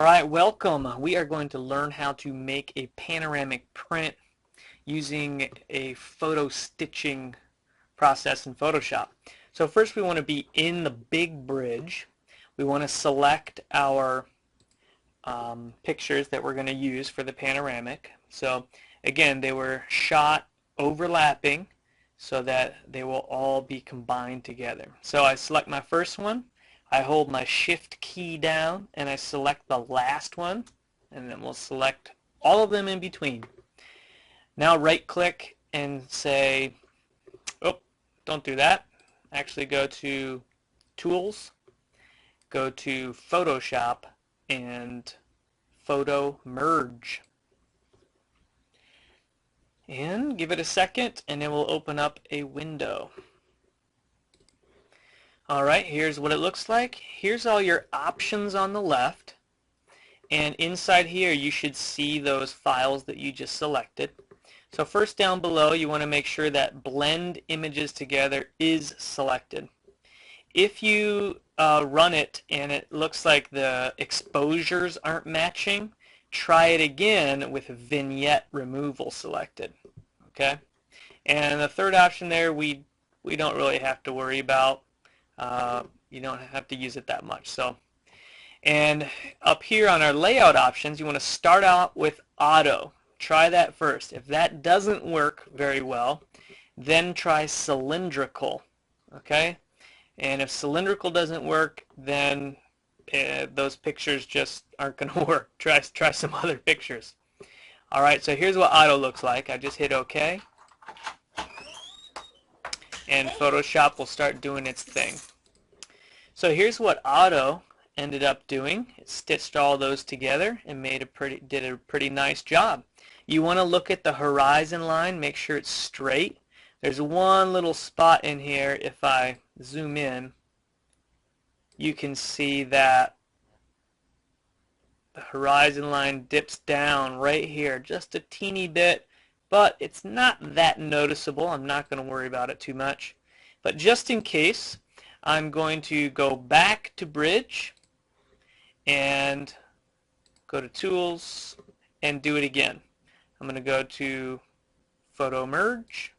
Alright, welcome. We are going to learn how to make a panoramic print using a photo stitching process in Photoshop. So first we want to be in the big bridge. We want to select our pictures that we're going to use for the panoramic. So again, they were shot overlapping so that they will all be combined together. So I select my first one. I hold my shift key down and I select the last one, and then we'll select all of them in between. Now right click and say, oh, don't do that. Actually go to Tools, go to Photoshop and Photo Merge. And give it a second and it will open up a window. Alright, here's what it looks like. Here's all your options on the left, and inside here you should see those files that you just selected. So first down below you want to make sure that blend images together is selected. If you run it and it looks like the exposures aren't matching, try it again with vignette removal selected. Okay? And the third option there we don't really have to worry about. You don't have to use it that much. So, and up here on our layout options, you want to start out with auto. Try that first. If that doesn't work very well, then try cylindrical. Okay? And if cylindrical doesn't work, then those pictures just aren't going to work. Try some other pictures. Alright, so here's what auto looks like. I just hit OK. And Photoshop will start doing its thing. So here's what auto ended up doing. It stitched all those together and did a pretty nice job. You want to look at the horizon line, make sure it's straight. There's one little spot in here. If I zoom in, you can see that the horizon line dips down right here just a teeny bit. But it's not that noticeable. I'm not going to worry about it too much. But just in case, I'm going to go back to Bridge and go to Tools and do it again. I'm going to go to Photo Merge.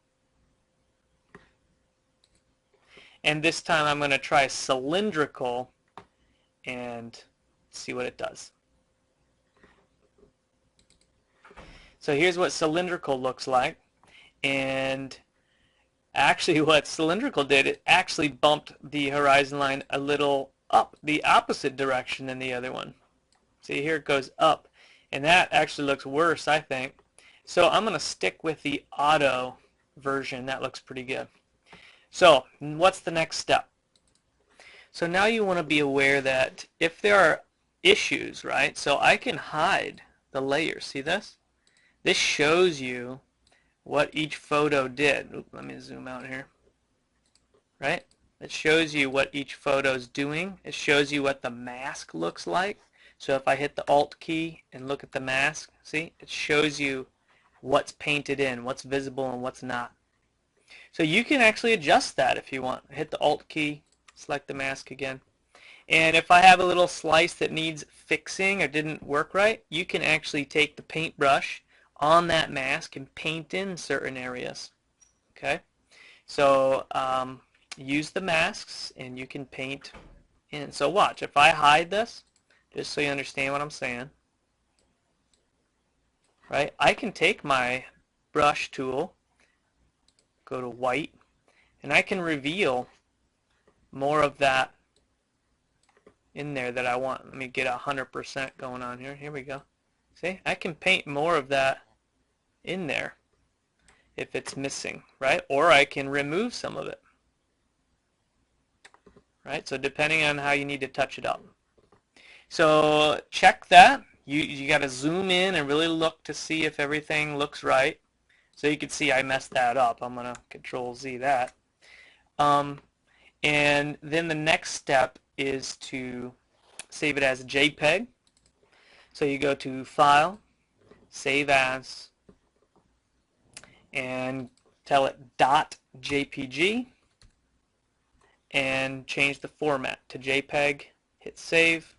And this time I'm going to try cylindrical and see what it does. So here's what cylindrical looks like, and actually what cylindrical did, it actually bumped the horizon line a little up the opposite direction than the other one. See, here it goes up, and that actually looks worse, I think. So I'm going to stick with the auto version. That looks pretty good. So what's the next step? So now you want to be aware that if there are issues, right, so I can hide the layers. See this? This shows you what each photo did. Oop, let me zoom out here. Right? It shows you what each photo is doing. It shows you what the mask looks like. So if I hit the Alt key and look at the mask, see? It shows you what's painted in, what's visible and what's not. So you can actually adjust that if you want. Hit the Alt key, select the mask again. And if I have a little slice that needs fixing or didn't work right, you can actually take the paintbrush on that mask and paint in certain areas. Okay, so use the masks and you can paint in. So watch, if I hide this, just so you understand what I'm saying, right, I can take my brush tool, go to white, and I can reveal more of that in there that I want. Let me get 100% going on here. Here we go. See, I can paint more of that in there if it's missing, right? Or I can remove some of it, right? So depending on how you need to touch it up. So check that. You got to zoom in and really look to see if everything looks right. So you can see I messed that up. I'm going to Control Z that. And then the next step is to save it as a JPEG. So you go to File, Save As, and tell it .jpg and change the format to JPEG. Hit Save.